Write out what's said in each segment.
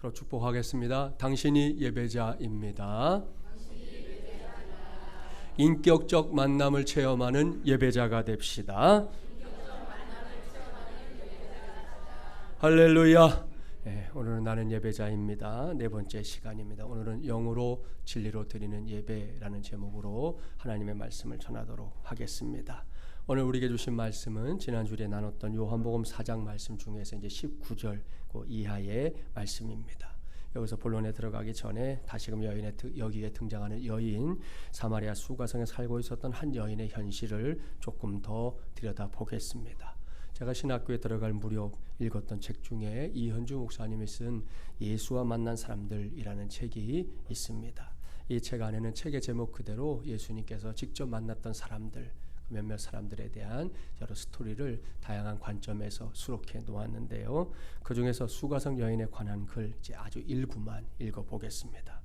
서로 축복하겠습니다. 당신이 예배자입니다. 인격적 만남을 체험하는 예배자가 됩시다. 할렐루야. 오늘은 나는 예배자입니다. 네 번째 시간입니다. 오늘은 영으로 진리로 드리는 예배라는 제목으로 하나님의 말씀을 전하도록 하겠습니다. 오늘 우리에게 주신 말씀은 지난주에 나눴던 요한복음 4장 말씀 중에서 이제 19절 그 이하의 말씀입니다. 여기서 본론에 들어가기 전에 다시금 여기에 등장하는 여인, 사마리아 수가성에 살고 있었던 한 여인의 현실을 조금 더 들여다보겠습니다. 제가 신학교에 들어갈 무렵 읽었던 책 중에 이현주 목사님이 쓴 예수와 만난 사람들이라는 책이 있습니다. 이 책 안에는 책의 제목 그대로 예수님께서 직접 만났던 사람들, 몇몇 사람들에 대한 여러 스토리를 다양한 관점에서 수록해 놓았는데요. 그 중에서 수가성 여인에 관한 글 이제 아주 일부만 읽어보겠습니다.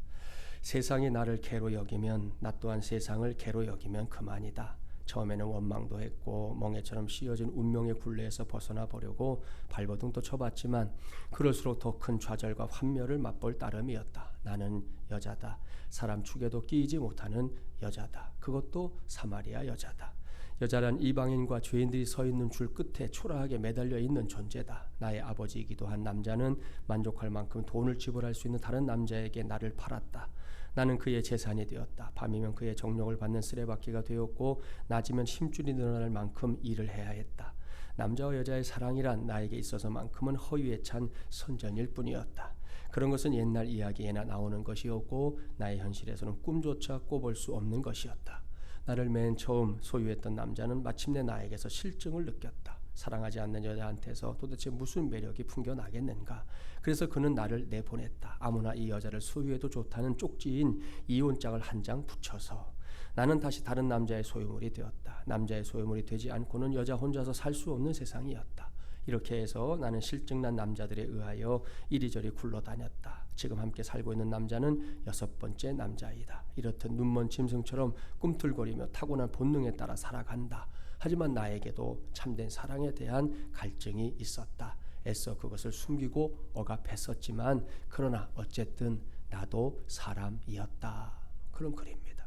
세상이 나를 개로 여기면 나 또한 세상을 개로 여기면 그만이다. 처음에는 원망도 했고 멍에처럼 씌어진 운명의 굴레에서 벗어나 보려고 발버둥도 쳐봤지만 그럴수록 더 큰 좌절과 환멸을 맛볼 따름이었다. 나는 여자다. 사람 축에도 끼이지 못하는 여자다. 그것도 사마리아 여자다. 여자란 이방인과 죄인들이 서 있는 줄 끝에 초라하게 매달려 있는 존재다. 나의 아버지이기도 한 남자는 만족할 만큼 돈을 지불할 수 있는 다른 남자에게 나를 팔았다. 나는 그의 재산이 되었다. 밤이면 그의 정력을 받는 쓰레받기가 되었고 낮이면 힘줄이 늘어날 만큼 일을 해야 했다. 남자와 여자의 사랑이란 나에게 있어서만큼은 허위에 찬 선전일 뿐이었다. 그런 것은 옛날 이야기에나 나오는 것이었고 나의 현실에서는 꿈조차 꿔볼 수 없는 것이었다. 나를 맨 처음 소유했던 남자는 마침내 나에게서 실증을 느꼈다. 사랑하지 않는 여자한테서 도대체 무슨 매력이 풍겨나겠는가. 그래서 그는 나를 내보냈다. 아무나 이 여자를 소유해도 좋다는 쪽지인 이혼장을 한 장 붙여서. 나는 다시 다른 남자의 소유물이 되었다. 남자의 소유물이 되지 않고는 여자 혼자서 살 수 없는 세상이었다. 이렇게 해서 나는 실증난 남자들에 의하여 이리저리 굴러다녔다. 지금 함께 살고 있는 남자는 6번째 남자이다. 이렇듯 눈먼 짐승처럼 꿈틀거리며 타고난 본능에 따라 살아간다. 하지만 나에게도 참된 사랑에 대한 갈증이 있었다. 애써 그것을 숨기고 억압했었지만 그러나 어쨌든 나도 사람이었다. 그런 글입니다.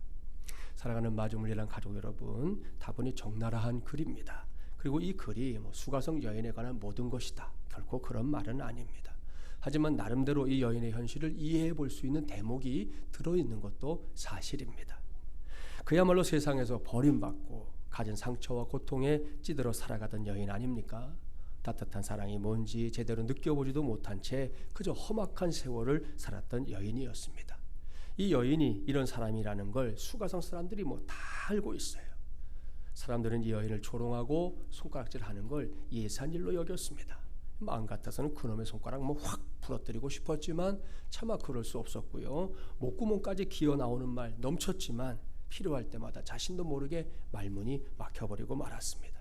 사랑하는 마주물리란 가족 여러분, 다분히 적나라한 글입니다. 그리고 이 글이 수가성 여인에 관한 모든 것이다. 결코 그런 말은 아닙니다. 하지만 나름대로 이 여인의 현실을 이해해 볼 수 있는 대목이 들어있는 것도 사실입니다. 그야말로 세상에서 버림받고 가진 상처와 고통에 찌들어 살아가던 여인 아닙니까? 따뜻한 사랑이 뭔지 제대로 느껴보지도 못한 채 그저 험악한 세월을 살았던 여인이었습니다. 이 여인이 이런 사람이라는 걸 수가성 사람들이 다 알고 있어요. 사람들은 이 여인을 조롱하고 손가락질하는 걸 예사한 일로 여겼습니다. 마음 같아서는 그놈의 손가락 확 부러뜨리고 싶었지만 차마 그럴 수 없었고요. 목구멍까지 기어 나오는 말 넘쳤지만 필요할 때마다 자신도 모르게 말문이 막혀버리고 말았습니다.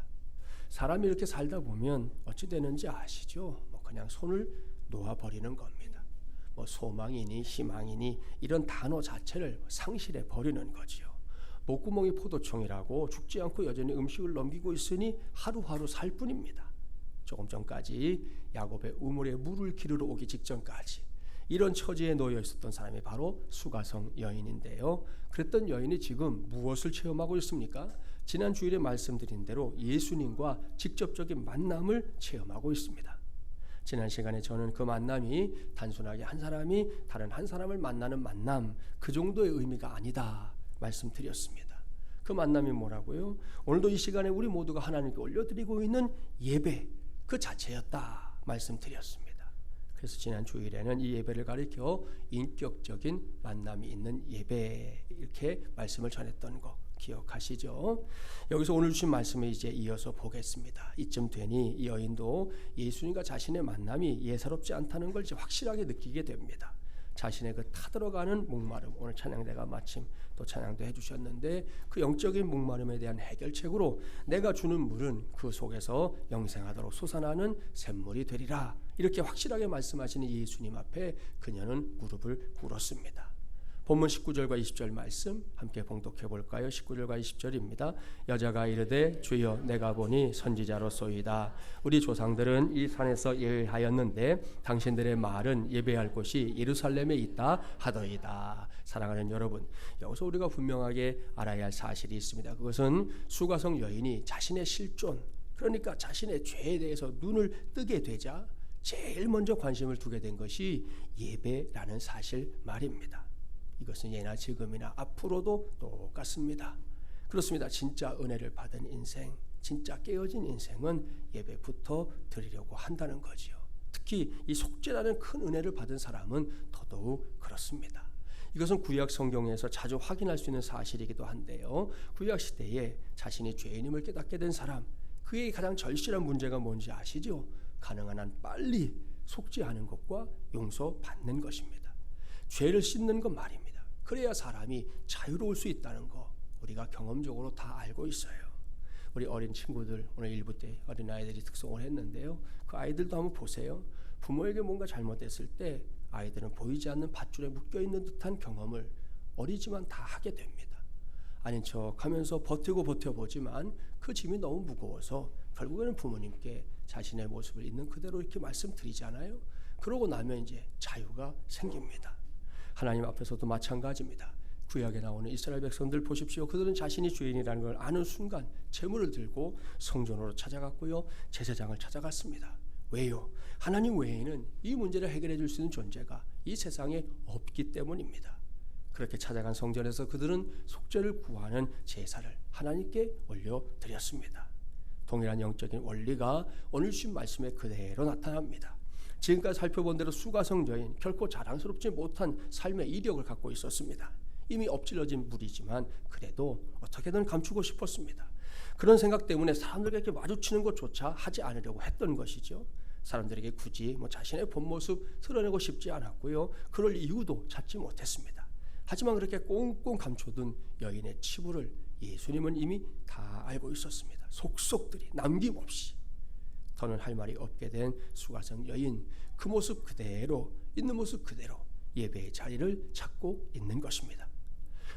사람이 이렇게 살다 보면 어찌 되는지 아시죠? 그냥 손을 놓아버리는 겁니다. 소망이니 희망이니 이런 단어 자체를 상실해 버리는 거지요. 목구멍이 포도청이라고 죽지 않고 여전히 음식을 넘기고 있으니 하루하루 살 뿐입니다. 조금 전까지 야곱의 우물에 물을 기르러 오기 직전까지 이런 처지에 놓여 있었던 사람이 바로 수가성 여인인데요. 그랬던 여인이 지금 무엇을 체험하고 있습니까? 지난 주일에 말씀드린 대로 예수님과 직접적인 만남을 체험하고 있습니다. 지난 시간에 저는 그 만남이 단순하게 한 사람이 다른 한 사람을 만나는 만남, 그 정도의 의미가 아니다 말씀드렸습니다. 그 만남이 뭐라고요? 오늘도 이 시간에 우리 모두가 하나님께 올려드리고 있는 예배 그 자체였다 말씀드렸습니다. 그래서 지난 주일에는 이 예배를 가리켜 인격적인 만남이 있는 예배 이렇게 말씀을 전했던 거 기억하시죠? 여기서 오늘 주신 말씀을 이제 이어서 보겠습니다. 이쯤 되니 이 여인도 예수님과 자신의 만남이 예사롭지 않다는 걸 이제 확실하게 느끼게 됩니다. 자신의 그 타들어가는 목마름, 오늘 찬양대가 마침 또 찬양도 해주셨는데 그 영적인 목마름에 대한 해결책으로 내가 주는 물은 그 속에서 영생하도록 솟아나는 샘물이 되리라 이렇게 확실하게 말씀하시는 예수님 앞에 그녀는 무릎을 꿇었습니다. 본문 19절과 20절 말씀 함께 봉독해 볼까요? 19절과 20절입니다. 여자가 이르되 주여 내가 보니 선지자로소이다. 우리 조상들은 이 산에서 예배하였는데 당신들의 말은 예배할 곳이 예루살렘에 있다 하더이다. 사랑하는 여러분, 여기서 우리가 분명하게 알아야 할 사실이 있습니다. 그것은 수가성 여인이 자신의 실존, 그러니까 자신의 죄에 대해서 눈을 뜨게 되자 제일 먼저 관심을 두게 된 것이 예배라는 사실 말입니다. 이것은 예나 지금이나 앞으로도 똑같습니다. 그렇습니다. 진짜 은혜를 받은 인생, 진짜 깨어진 인생은 예배부터 드리려고 한다는 거지요. 특히 이 속죄라는 큰 은혜를 받은 사람은 더더욱 그렇습니다. 이것은 구약 성경에서 자주 확인할 수 있는 사실이기도 한데요. 구약 시대에 자신이 죄인임을 깨닫게 된 사람, 그의 가장 절실한 문제가 뭔지 아시죠? 가능한 한 빨리 속죄하는 것과 용서받는 것입니다. 죄를 씻는 것 말입니다. 그래야 사람이 자유로울 수 있다는 거 우리가 경험적으로 다 알고 있어요. 우리 어린 친구들 오늘 일부 때 어린아이들이 특송을 했는데요. 그 아이들도 한번 보세요. 부모에게 뭔가 잘못했을 때 아이들은 보이지 않는 밧줄에 묶여있는 듯한 경험을 어리지만 다 하게 됩니다. 아닌 척하면서 버텨보지만 그 짐이 너무 무거워서 결국에는 부모님께 자신의 모습을 있는 그대로 이렇게 말씀드리잖아요. 그러고 나면 이제 자유가 생깁니다. 하나님 앞에서도 마찬가지입니다. 구약에 나오는 이스라엘 백성들 보십시오. 그들은 자신이 죄인이라는 걸 아는 순간 제물을 들고 성전으로 찾아갔고요. 제사장을 찾아갔습니다. 왜요? 하나님 외에는 이 문제를 해결해 줄 수 있는 존재가 이 세상에 없기 때문입니다. 그렇게 찾아간 성전에서 그들은 속죄를 구하는 제사를 하나님께 올려드렸습니다. 동일한 영적인 원리가 오늘 주신 말씀에 그대로 나타납니다. 지금까지 살펴본 대로 수가성 여인 결코 자랑스럽지 못한 삶의 이력을 갖고 있었습니다. 이미 엎질러진 물이지만 그래도 어떻게든 감추고 싶었습니다. 그런 생각 때문에 사람들에게 마주치는 것조차 하지 않으려고 했던 것이죠. 사람들에게 굳이 자신의 본 모습 드러내고 싶지 않았고요. 그럴 이유도 찾지 못했습니다. 하지만 그렇게 꽁꽁 감춰둔 여인의 치부를 예수님은 이미 다 알고 있었습니다. 속속들이 남김없이. 더는 할 말이 없게 된 수가성 여인, 그 모습 그대로, 있는 모습 그대로 예배의 자리를 찾고 있는 것입니다.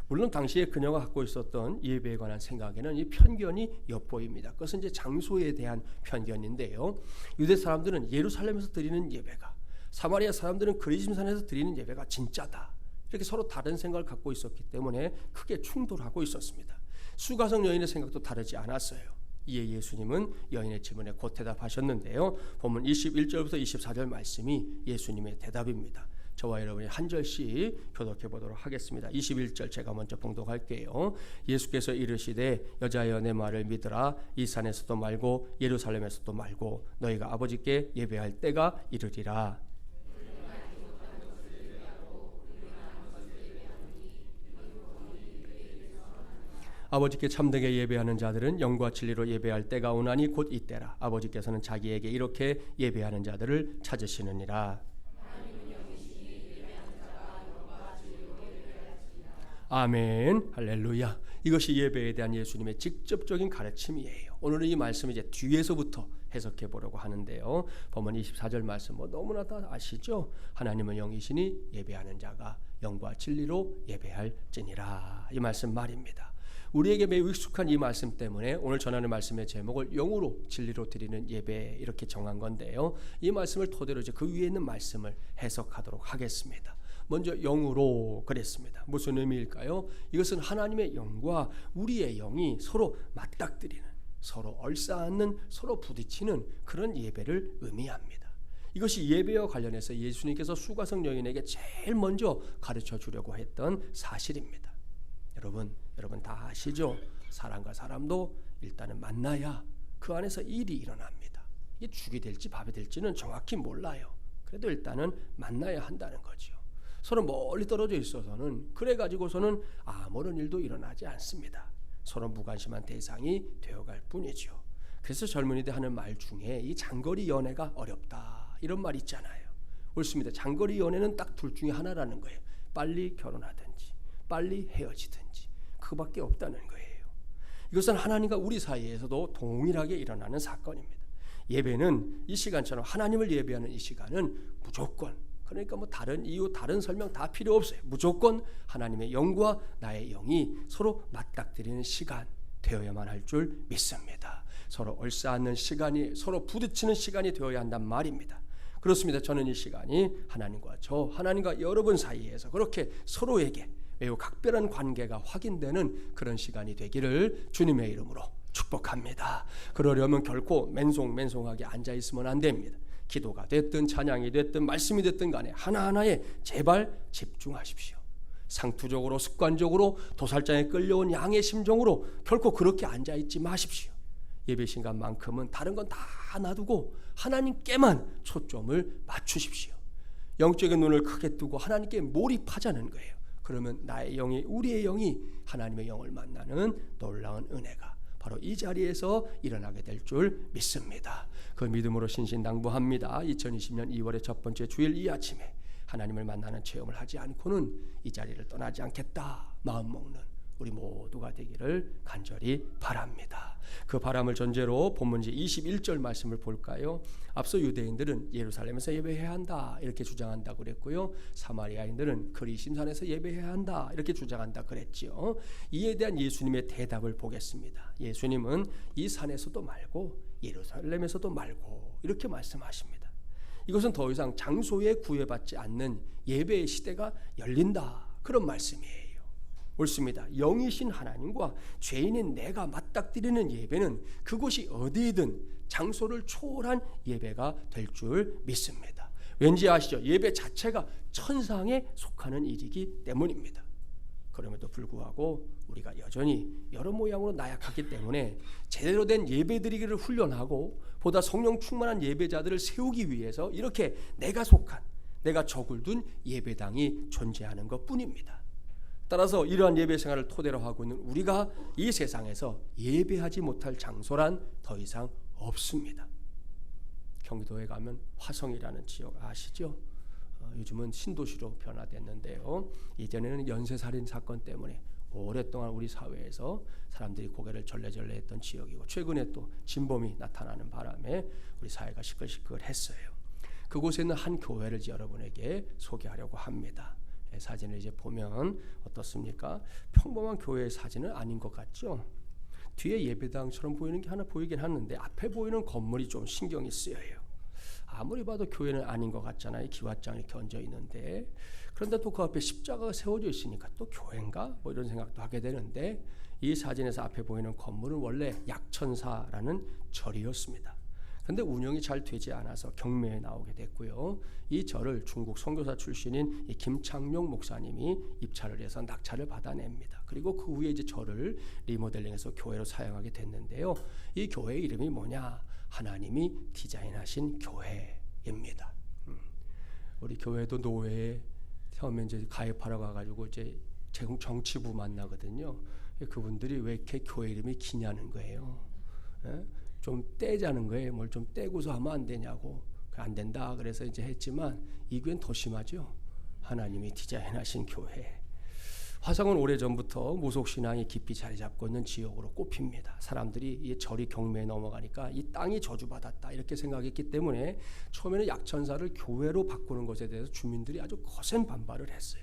물론 당시에 그녀가 갖고 있었던 예배에 관한 생각에는 이 편견이 엿보입니다. 그것은 이제 장소에 대한 편견인데요. 유대 사람들은 예루살렘에서 드리는 예배가, 사마리아 사람들은 그리심산에서 드리는 예배가 진짜다. 이렇게 서로 다른 생각을 갖고 있었기 때문에 크게 충돌하고 있었습니다. 수가성 여인의 생각도 다르지 않았어요. 이에 예수님은 여인의 질문에 곧 대답하셨는데요. 본문 21절부터 24절 말씀이 예수님의 대답입니다. 저와 여러분이 한 절씩 교독해 보도록 하겠습니다. 21절 제가 먼저 봉독할게요. 예수께서 이르시되 여자여 내 말을 믿으라. 이 산에서도 말고 예루살렘에서도 말고 너희가 아버지께 예배할 때가 이르리라. 아버지께 참되게 예배하는 자들은 영과 진리로 예배할 때가 오나니 곧 이때라. 아버지께서는 자기에게 이렇게 예배하는 자들을 찾으시느니라. 아멘. 할렐루야. 이것이 예배에 대한 예수님의 직접적인 가르침이에요. 오늘은 이 말씀을 이제 뒤에서부터 해석해 보려고 하는데요. 본문 24절 말씀 너무나 다 아시죠? 하나님은 영이시니 예배하는 자가 영과 진리로 예배할지니라. 이 말씀 말입니다. 우리에게 매우 익숙한 이 말씀 때문에 오늘 전하는 말씀의 제목을 영으로 진리로 드리는 예배 이렇게 정한 건데요. 이 말씀을 토대로 이제 그 위에 있는 말씀을 해석하도록 하겠습니다. 먼저 영으로 그랬습니다. 무슨 의미일까요? 이것은 하나님의 영과 우리의 영이 서로 맞닥뜨리는, 서로 얼싸안는, 서로 부딪히는 그런 예배를 의미합니다. 이것이 예배와 관련해서 예수님께서 수가성 여인에게 제일 먼저 가르쳐 주려고 했던 사실입니다. 여러분 다 아시죠? 사람과 사람도 일단은 만나야 그 안에서 일이 일어납니다. 이게 죽이 될지 밥이 될지는 정확히 몰라요. 그래도 일단은 만나야 한다는 거죠. 서로 멀리 떨어져 있어서는 그래가지고서는 아무런 일도 일어나지 않습니다. 서로 무관심한 대상이 되어갈 뿐이죠. 그래서 젊은이들 하는 말 중에 이 장거리 연애가 어렵다 이런 말 있잖아요. 옳습니다. 장거리 연애는 딱 둘 중에 하나라는 거예요. 빨리 결혼하든지 빨리 헤어지든지 그거밖에 없다는 거예요. 이것은 하나님과 우리 사이에서도 동일하게 일어나는 사건입니다. 예배는 이 시간처럼 하나님을 예배하는 이 시간은 무조건 그러니까 뭐 다른 이유, 다른 설명 다 필요 없어요. 무조건 하나님의 영과 나의 영이 서로 맞닥뜨리는 시간 되어야만 할 줄 믿습니다. 서로 얼싸안는 시간이, 서로 부딪히는 시간이 되어야 한단 말입니다. 그렇습니다. 저는 이 시간이 하나님과 하나님과 여러분 사이에서 그렇게 서로에게 매우 각별한 관계가 확인되는 그런 시간이 되기를 주님의 이름으로 축복합니다. 그러려면 결코 맨송맨송하게 앉아있으면 안 됩니다. 기도가 됐든 찬양이 됐든 말씀이 됐든 간에 하나하나에 제발 집중하십시오. 상투적으로 습관적으로 도살장에 끌려온 양의 심정으로 결코 그렇게 앉아있지 마십시오. 예배 시간만큼은 다른 건 다 놔두고 하나님께만 초점을 맞추십시오. 영적인 눈을 크게 뜨고 하나님께 몰입하자는 거예요. 그러면 나의 영이, 우리의 영이 하나님의 영을 만나는 놀라운 은혜가 바로 이 자리에서 일어나게 될 줄 믿습니다. 그 믿음으로 신신당부합니다. 2020년 2월의 첫 번째 주일 이 아침에 하나님을 만나는 체험을 하지 않고는 이 자리를 떠나지 않겠다 마음먹는 우리 모두가 되기를 간절히 바랍니다. 그 바람을 전제로 본문지 21절 말씀을 볼까요? 앞서 유대인들은 예루살렘에서 예배해야 한다 이렇게 주장한다고 그랬고요. 사마리아인들은 그리심산에서 예배해야 한다 이렇게 주장한다 그랬지요. 이에 대한 예수님의 대답을 보겠습니다. 예수님은 이 산에서도 말고 예루살렘에서도 말고 이렇게 말씀하십니다. 이것은 더 이상 장소에 구애받지 않는 예배의 시대가 열린다 그런 말씀이에요. 옳습니다. 영이신 하나님과 죄인인 내가 맞닥뜨리는 예배는 그곳이 어디든 장소를 초월한 예배가 될 줄 믿습니다. 왠지 아시죠? 예배 자체가 천상에 속하는 일이기 때문입니다. 그럼에도 불구하고 우리가 여전히 여러 모양으로 나약하기 때문에 제대로 된 예배드리기를 훈련하고 보다 성령 충만한 예배자들을 세우기 위해서 이렇게 내가 속한, 내가 적을 둔 예배당이 존재하는 것뿐입니다. 따라서 이러한 예배 생활을 토대로 하고 있는 우리가 이 세상에서 예배하지 못할 장소란 더 이상 없습니다. 경기도에 가면 화성이라는 지역 아시죠? 요즘은 신도시로 변화됐는데요. 이전에는 연쇄살인 사건 때문에 오랫동안 우리 사회에서 사람들이 고개를 절레절레 했던 지역이고 최근에 또 진범이 나타나는 바람에 우리 사회가 시끌시끌했어요. 그곳에 있는 한 교회를 여러분에게 소개하려고 합니다. 사진을 이제 보면 어떻습니까? 평범한 교회의 사진은 아닌 것 같죠? 뒤에 예배당처럼 보이는 게 하나 보이긴 하는데 앞에 보이는 건물이 좀 신경이 쓰여요. 아무리 봐도 교회는 아닌 것 같잖아요. 기와장 이렇게 얹어 있는데 그런데 또 그 앞에 십자가가 세워져 있으니까 또 교회인가? 뭐 이런 생각도 하게 되는데 이 사진에서 앞에 보이는 건물은 원래 약천사라는 절이었습니다. 그런데 운영이 잘 되지 않아서 경매에 나오게 됐고요. 이 절을 중국 선교사 출신인 이 김창룡 목사님이 입찰을 해서 낙찰을 받아냅니다. 그리고 그 후에 이제 절을 리모델링해서 교회로 사용하게 됐는데요. 이 교회 이름이 뭐냐? 하나님이 디자인하신 교회입니다. 우리 교회도 노회에 처음에 이제 가입하러 가가지고 이제 정치부 만나거든요. 그분들이 왜 이렇게 교회 이름이 기냐는 거예요. 좀 떼자는 거예요. 뭘 좀 떼고서 하면 안 되냐고. 안 된다. 그래서 이제 했지만 이 교회는 더 심하죠. 하나님이 디자인하신 교회. 화성은 오래전부터 무속신앙이 깊이 자리 잡고 있는 지역으로 꼽힙니다. 사람들이 이 절이 경매에 넘어가니까 이 땅이 저주받았다 이렇게 생각했기 때문에 처음에는 약천사를 교회로 바꾸는 것에 대해서 주민들이 아주 거센 반발을 했어요.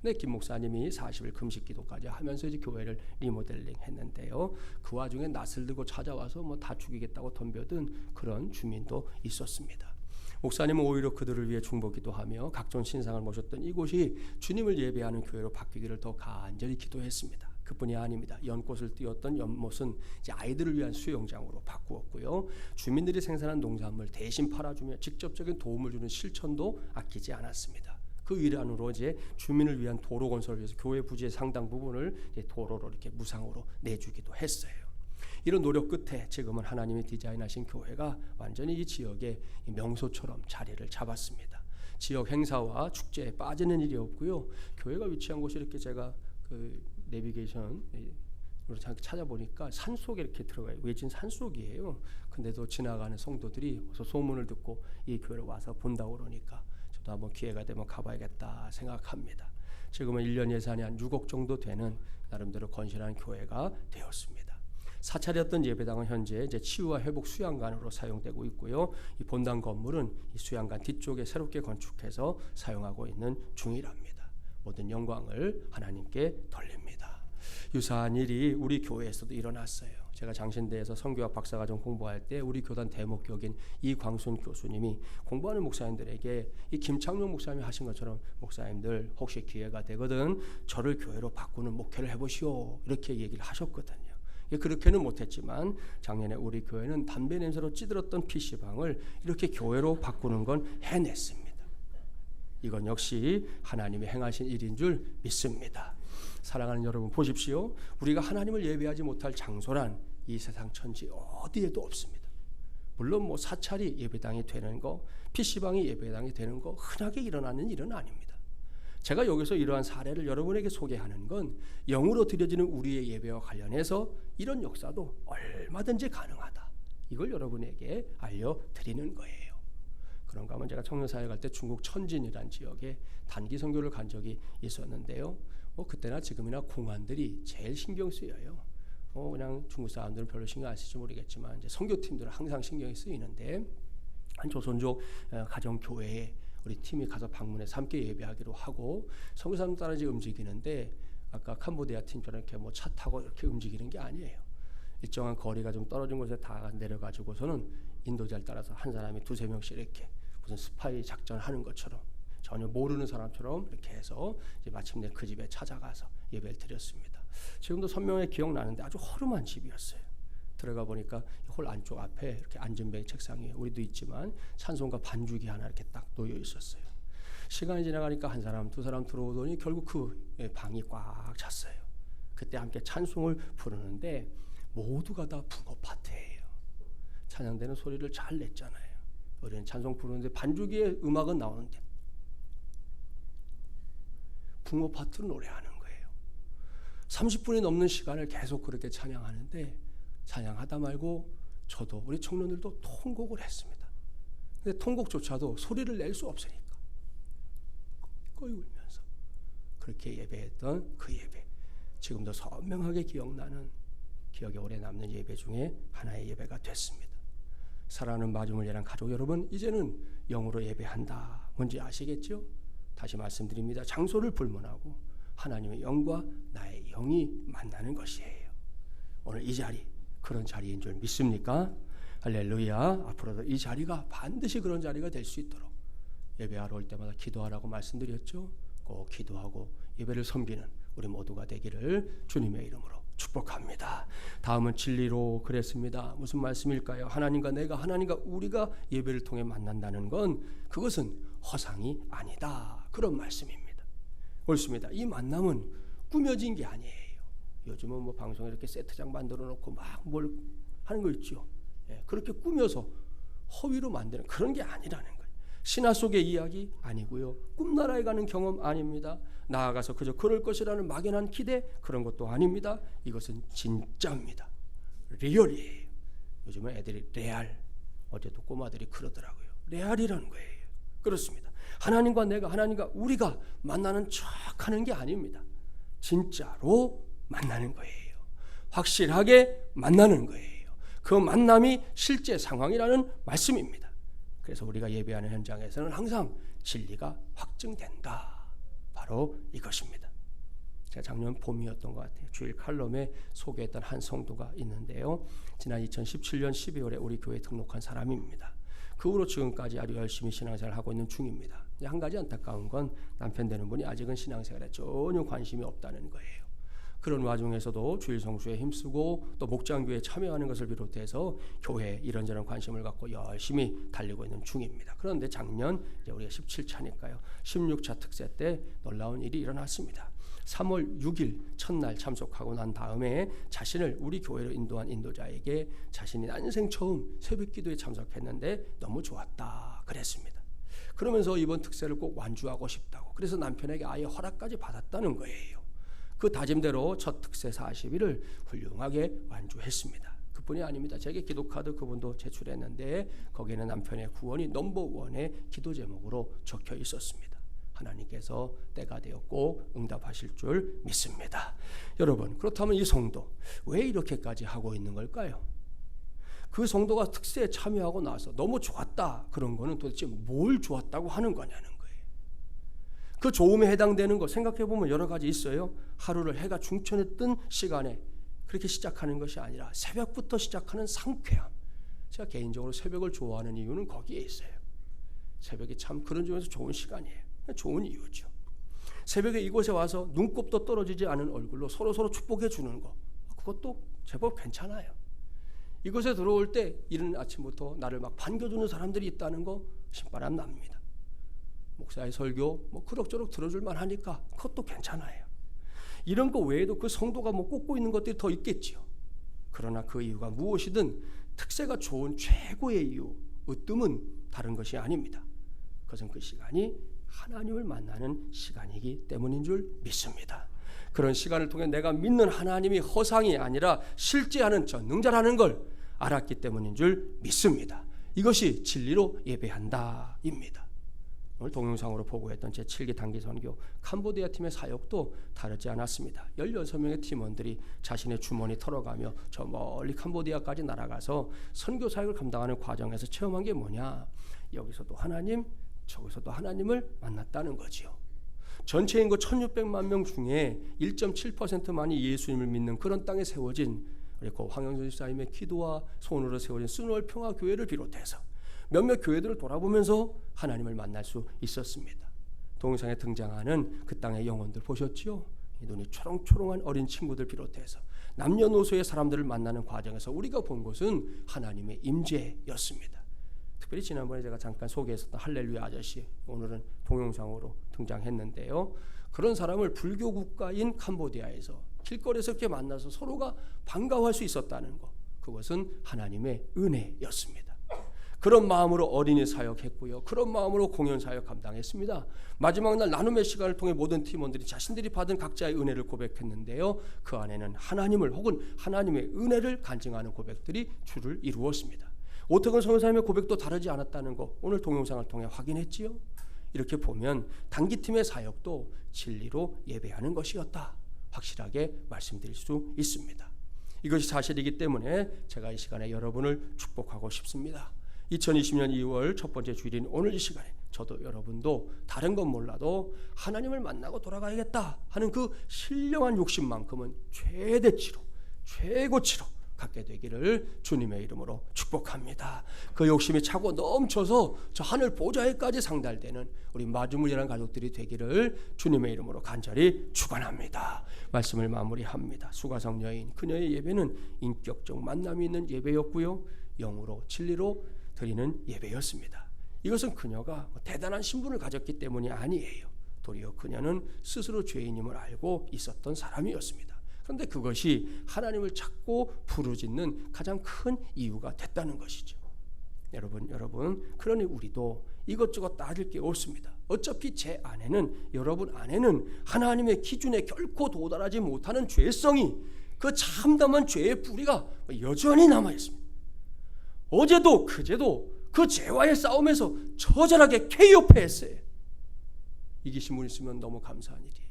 근데 김 목사님이 40일 금식 기도까지 하면서 이제 교회를 리모델링 했는데요. 그 와중에 낯을 들고 찾아와서 뭐 다 죽이겠다고 덤벼든 그런 주민도 있었습니다. 목사님은 오히려 그들을 위해 중보기도 하며 각종 신상을 모셨던 이곳이 주님을 예배하는 교회로 바뀌기를 더 간절히 기도했습니다. 그뿐이 아닙니다. 연꽃을 띄웠던 연못은 이제 아이들을 위한 수영장으로 바꾸었고요. 주민들이 생산한 농산물 대신 팔아주며 직접적인 도움을 주는 실천도 아끼지 않았습니다. 그 일환으로 이제 주민을 위한 도로 건설을 위해서 교회 부지의 상당 부분을 도로로 이렇게 무상으로 내주기도 했어요. 이런 노력 끝에 지금은 하나님이 디자인하신 교회가 완전히 이 지역의 명소처럼 자리를 잡았습니다. 지역 행사와 축제에 빠지는 일이 없고요. 교회가 위치한 곳이 이렇게 제가 그 내비게이션으로 찾아보니까 산속에 이렇게 들어가요. 외진 산속이에요. 근데도 지나가는 성도들이 소문을 듣고 이 교회를 와서 본다고 그러니까 저도 한번 기회가 되면 가봐야겠다 생각합니다. 지금은 1년 예산이 한 6억 정도 되는 나름대로 건실한 교회가 되었습니다. 사찰이었던 예배당은 현재 이제 치유와 회복 수양관으로 사용되고 있고요. 이 본당 건물은 이 수양관 뒤쪽에 새롭게 건축해서 사용하고 있는 중이랍니다. 모든 영광을 하나님께 돌립니다. 유사한 일이 우리 교회에서도 일어났어요. 제가 장신대에서 선교학 박사과정 공부할 때 우리 교단 대목격인 이광순 교수님이 공부하는 목사님들에게 이 김창룡 목사님이 하신 것처럼 목사님들 혹시 기회가 되거든 저를 교회로 바꾸는 목회를 해보시오 이렇게 얘기를 하셨거든요. 그렇게는 못했지만 작년에 우리 교회는 담배 냄새로 찌들었던 PC방을 이렇게 교회로 바꾸는 건 해냈습니다. 이건 역시 하나님이 행하신 일인 줄 믿습니다. 사랑하는 여러분 보십시오. 우리가 하나님을 예배하지 못할 장소란 이 세상 천지 어디에도 없습니다. 물론 뭐 사찰이 예배당이 되는 거, PC방이 예배당이 되는 거 흔하게 일어나는 일은 아닙니다. 제가 여기서 이러한 사례를 여러분에게 소개하는 건 영으로 드려지는 우리의 예배와 관련해서 이런 역사도 얼마든지 가능하다. 이걸 여러분에게 알려드리는 거예요. 그런가 하면 제가 청년사회 갈 때 중국 천진이라는 지역에 단기 선교를 간 적이 있었는데요. 그때나 지금이나 공안들이 제일 신경 쓰여요. 그냥 중국 사람들은 별로 신경 안 쓰지 모르겠지만 이제 선교팀들은 항상 신경이 쓰이는데 한 조선족 가정교회에 우리 팀이 가서 방문해서 함께 예배하기로 하고 선교사님 따라 이제 움직이는데 아까 캄보디아 팀처럼 이렇게 뭐 차 타고 이렇게 움직이는 게 아니에요. 일정한 거리가 좀 떨어진 곳에 다 내려가지고서는 인도자를 따라서 한 사람이 두세 명씩 이렇게 무슨 스파이 작전하는 것처럼 전혀 모르는 사람처럼 이렇게 해서 이제 마침내 그 집에 찾아가서 예배를 드렸습니다. 지금도 선명하게 기억나는데 아주 허름한 집이었어요. 들어가 보니까 홀 안쪽 앞에 이렇게 앉은 책상 위에 우리도 있지만 찬송가 반주기 하나 이렇게 딱 놓여 있었어요. 시간이 지나가니까 한 사람 두 사람 들어오더니 결국 그 방이 꽉 찼어요. 그때 함께 찬송을 부르는데 모두가 다 붕어 파트예요. 찬양되는 소리를 잘 냈잖아요. 우리는 찬송 부르는데 반주기의 음악은 나오는데 붕어 파트로 노래하는 거예요. 30분이 넘는 시간을 계속 그렇게 찬양하는데 찬양하다 말고 저도 우리 청년들도 통곡을 했습니다. 근데 통곡조차도 소리를 낼 수 없으니까 거의 울면서 그렇게 예배했던 그 예배 지금도 선명하게 기억나는 기억에 오래 남는 예배 중에 하나의 예배가 됐습니다. 사랑하는 마중을 예한 가족 여러분 이제는 영으로 예배한다. 뭔지 아시겠죠? 다시 말씀드립니다. 장소를 불문하고 하나님의 영과 나의 영이 만나는 것이에요. 오늘 이 자리 그런 자리인 줄 믿습니까? 할렐루야. 앞으로도 이 자리가 반드시 그런 자리가 될 수 있도록 예배하러 올 때마다 기도하라고 말씀드렸죠. 꼭 기도하고 예배를 섬기는 우리 모두가 되기를 주님의 이름으로 축복합니다. 다음은 진리로 그랬습니다. 무슨 말씀일까요? 하나님과 내가 하나님과 우리가 예배를 통해 만난다는 건 그것은 허상이 아니다. 그런 말씀입니다. 옳습니다. 이 만남은 꾸며진 게 아니에요. 요즘은 뭐 방송에 이렇게 세트장 만들어 놓고 막 뭘 하는 거 있죠. 그렇게 꾸며서 허위로 만드는 그런 게 아니라는 거예요. 신화 속의 이야기 아니고요. 꿈나라에 가는 경험 아닙니다. 나아가서 그저 그럴 것이라는 막연한 기대 그런 것도 아닙니다. 이것은 진짜입니다. 리얼이에요. 요즘은 애들이 레알 어제도 꼬마들이 그러더라고요. 레알이라는 거예요. 그렇습니다. 하나님과 내가 하나님과 우리가 만나는 척하는 게 아닙니다. 진짜로 만나는 거예요. 확실하게 만나는 거예요. 그 만남이 실제 상황이라는 말씀입니다. 그래서 우리가 예배하는 현장에서는 항상 진리가 확증된다. 바로 이것입니다. 제가 작년 봄이었던 것 같아요. 주일 칼럼에 소개했던 한 성도가 있는데요. 지난 2017년 12월에 우리 교회에 등록한 사람입니다. 그 후로 지금까지 아주 열심히 신앙생활을 하고 있는 중입니다. 한 가지 안타까운 건 남편 되는 분이 아직은 신앙생활에 전혀 관심이 없다는 거예요. 그런 와중에서도 주일 성수에 힘쓰고 또 목장교회에 참여하는 것을 비롯해서 교회에 이런저런 관심을 갖고 열심히 달리고 있는 중입니다. 그런데 작년 이제 우리가 17차니까요. 16차 특세 때 놀라운 일이 일어났습니다. 3월 6일 첫날 참석하고 난 다음에 자신을 우리 교회로 인도한 인도자에게 자신이 난생 처음 새벽기도에 참석했는데 너무 좋았다 그랬습니다. 그러면서 이번 특세를 꼭 완주하고 싶다고 그래서 남편에게 아예 허락까지 받았다는 거예요. 그 다짐대로 첫 특세 40일을 훌륭하게 완주했습니다. 그뿐이 아닙니다. 제게 기도카드 그분도 제출했는데 거기에는 남편의 구원이 넘버원의 기도 제목으로 적혀 있었습니다. 하나님께 하나님께서 때가 되어 꼭 응답하실 줄 믿습니다. 여러분, 그렇다면 이 성도 왜 이렇게까지 하고 있는 걸까요? 그 성도가 특세에 참여하고 나서 너무 좋았다 그런 거는 도대체 뭘 좋았다고 하는 거냐는 거예요. 그 좋음에 해당되는 거 생각해보면 여러 가지 있어요. 하루를 해가 중천에 뜬 시간에 그렇게 시작하는 것이 아니라 새벽부터 시작하는 상쾌함. 제가 개인적으로 새벽을 좋아하는 이유는 거기에 있어요. 새벽이 참 그런 점에서 좋은 시간이에요. 좋은 이유죠. 새벽에 이곳에 와서 눈곱도 떨어지지 않은 얼굴로 서로 축복해 주는 거, 그것도 제법 괜찮아요. 이곳에 들어올 때 이른 아침부터 나를 막 반겨주는 사람들이 있다는 거 신바람 납니다. 목사의 설교 그럭저럭 들어줄만 하니까 그것도 괜찮아요. 이런 거 외에도 그 성도가 꽂고 있는 것들이 더 있겠지요. 그러나 그 이유가 무엇이든 특세가 좋은 최고의 이유, 으뜸은 다른 것이 아닙니다. 그것은 그 시간이 하나님을 만나는 시간이기 때문인 줄 믿습니다. 그런 시간을 통해 내가 믿는 하나님이 허상이 아니라 실제하는 전능자라는 걸 알았기 때문인 줄 믿습니다. 이것이 진리로 예배한다입니다. 오늘 동영상으로 보고했던 제7기 단기 선교 캄보디아 팀의 사역도 다르지 않았습니다. 16명의 팀원들이 자신의 주머니 털어가며 저 멀리 캄보디아까지 날아가서 선교 사역을 감당하는 과정에서 체험한 게 뭐냐? 여기서도 하나님, 저기서도 하나님을 만났다는 거지요. 전체 인구 1600만 명 중에 1.7%만이 예수님을 믿는 그런 땅에 세워진 그리고 황영선 집사님의 기도와 손으로 세워진 스노월 평화교회를 비롯해서 몇몇 교회들을 돌아보면서 하나님을 만날 수 있었습니다. 동영상에 등장하는 그 땅의 영혼들 보셨지요? 눈이 초롱초롱한 어린 친구들 비롯해서 남녀노소의 사람들을 만나는 과정에서 우리가 본 것은 하나님의 임재였습니다. 특별히 지난번에 제가 잠깐 소개했었던 할렐루야 아저씨, 오늘은 동영상으로 등장했는데요. 그런 사람을 불교 국가인 캄보디아에서 길거리에서 이렇게 만나서 서로가 반가워할 수 있었다는 것, 그것은 하나님의 은혜였습니다. 그런 마음으로 어린이 사역했고요. 그런 마음으로 공연 사역 감당했습니다. 마지막 날 나눔의 시간을 통해 모든 팀원들이 자신들이 받은 각자의 은혜를 고백했는데요. 그 안에는 하나님을 혹은 하나님의 은혜를 간증하는 고백들이 주를 이루었습니다. 오태근 선교사님의 고백도 다르지 않았다는 거 오늘 동영상을 통해 확인했지요. 이렇게 보면 단기팀의 사역도 진리로 예배하는 것이었다, 확실하게 말씀드릴 수 있습니다. 이것이 사실이기 때문에 제가 이 시간에 여러분을 축복하고 싶습니다. 2020년 2월 첫 번째 주일인 오늘 이 시간에 저도 여러분도 다른 건 몰라도 하나님을 만나고 돌아가야겠다 하는 그 신령한 욕심만큼은 최대치로, 최고치로 갖게 되기를 주님의 이름으로 축복합니다. 그 욕심이 차고 넘쳐서 저 하늘 보좌에까지 상달되는 우리 마주물이라는 가족들이 되기를 주님의 이름으로 간절히 축원합니다. 말씀을 마무리합니다. 수가성 여인, 그녀의 예배는 인격적 만남이 있는 예배였고요, 영으로 진리로 드리는 예배였습니다. 이것은 그녀가 대단한 신분을 가졌기 때문이 아니에요. 도리어 그녀는 스스로 죄인임을 알고 있었던 사람이었습니다. 그런데 그것이 하나님을 찾고 부르짖는 가장 큰 이유가 됐다는 것이죠. 여러분, 그러니 우리도 이것저것 따질 게 없습니다. 어차피 제 안에는, 여러분 안에는 하나님의 기준에 결코 도달하지 못하는 죄성이, 그 참담한 죄의 뿌리가 여전히 남아있습니다. 어제도 그제도 그 죄와의 싸움에서 처절하게 KO 패했어요. 이기신 분 있으면 너무 감사한 일이에요.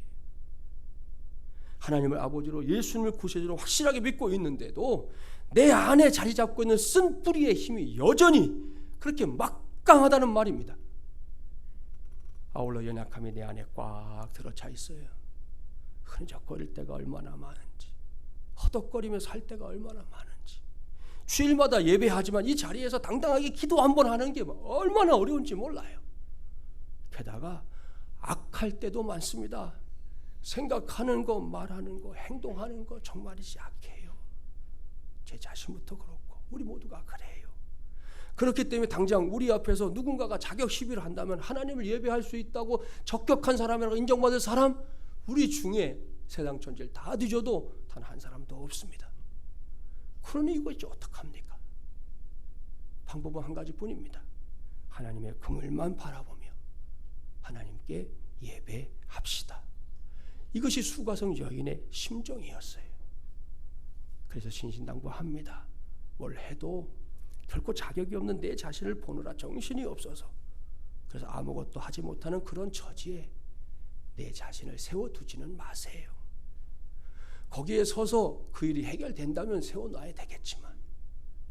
하나님을 아버지로, 예수님을 구세주로 확실하게 믿고 있는데도 내 안에 자리 잡고 있는 쓴 뿌리의 힘이 여전히 그렇게 막강하다는 말입니다. 아울러 연약함이 내 안에 꽉 들어차 있어요. 흐느적거릴 때가 얼마나 많은지, 허덕거리며 살 때가 얼마나 많은지, 주일마다 예배하지만 이 자리에서 당당하게 기도 한번 하는 게 얼마나 어려운지 몰라요. 게다가 악할 때도 많습니다. 생각하는 거, 말하는 거, 행동하는 거 정말이지 악해요. 제 자신부터 그렇고 우리 모두가 그래요. 그렇기 때문에 당장 우리 앞에서 누군가가 자격 시비를 한다면 하나님을 예배할 수 있다고 적격한 사람이라고 인정받을 사람, 우리 중에 세상 전체를 다 뒤져도 단 한 사람도 없습니다. 그러니 이거 이제 어떡합니까? 방법은 한 가지뿐입니다. 하나님의 긍휼만 바라보며 하나님께 예배합시다. 이것이 수가성 여인의 심정이었어요. 그래서 신신당부합니다. 뭘 해도 결코 자격이 없는 내 자신을 보느라 정신이 없어서, 그래서 아무것도 하지 못하는 그런 처지에 내 자신을 세워두지는 마세요. 거기에 서서 그 일이 해결된다면 세워놔야 되겠지만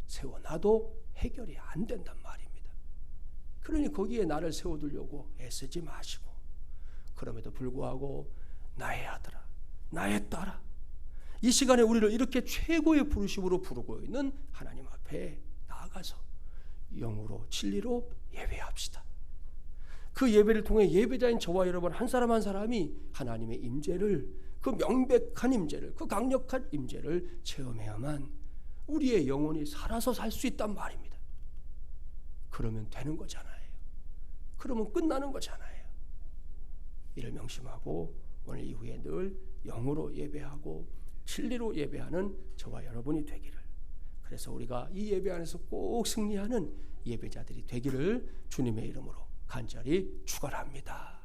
세워놔도 해결이 안 된단 말입니다. 그러니 거기에 나를 세워두려고 애쓰지 마시고, 그럼에도 불구하고 나의 아들아, 나의 딸아, 이 시간에 우리를 이렇게 최고의 부르심으로 부르고 있는 하나님 앞에 나아가서 영으로 진리로 예배합시다. 그 예배를 통해 예배자인 저와 여러분 한 사람 한 사람이 하나님의 임재를, 그 명백한 임재를, 그 강력한 임재를 체험해야만 우리의 영혼이 살아서 살 수 있단 말입니다. 그러면 되는 거잖아요. 그러면 끝나는 거잖아요. 이를 명심하고 오늘 이후에 늘 영으로 예배하고 진리로 예배하는 저와 여러분이 되기를, 그래서 우리가 이 예배 안에서 꼭 승리하는 예배자들이 되기를 주님의 이름으로 간절히 축원합니다.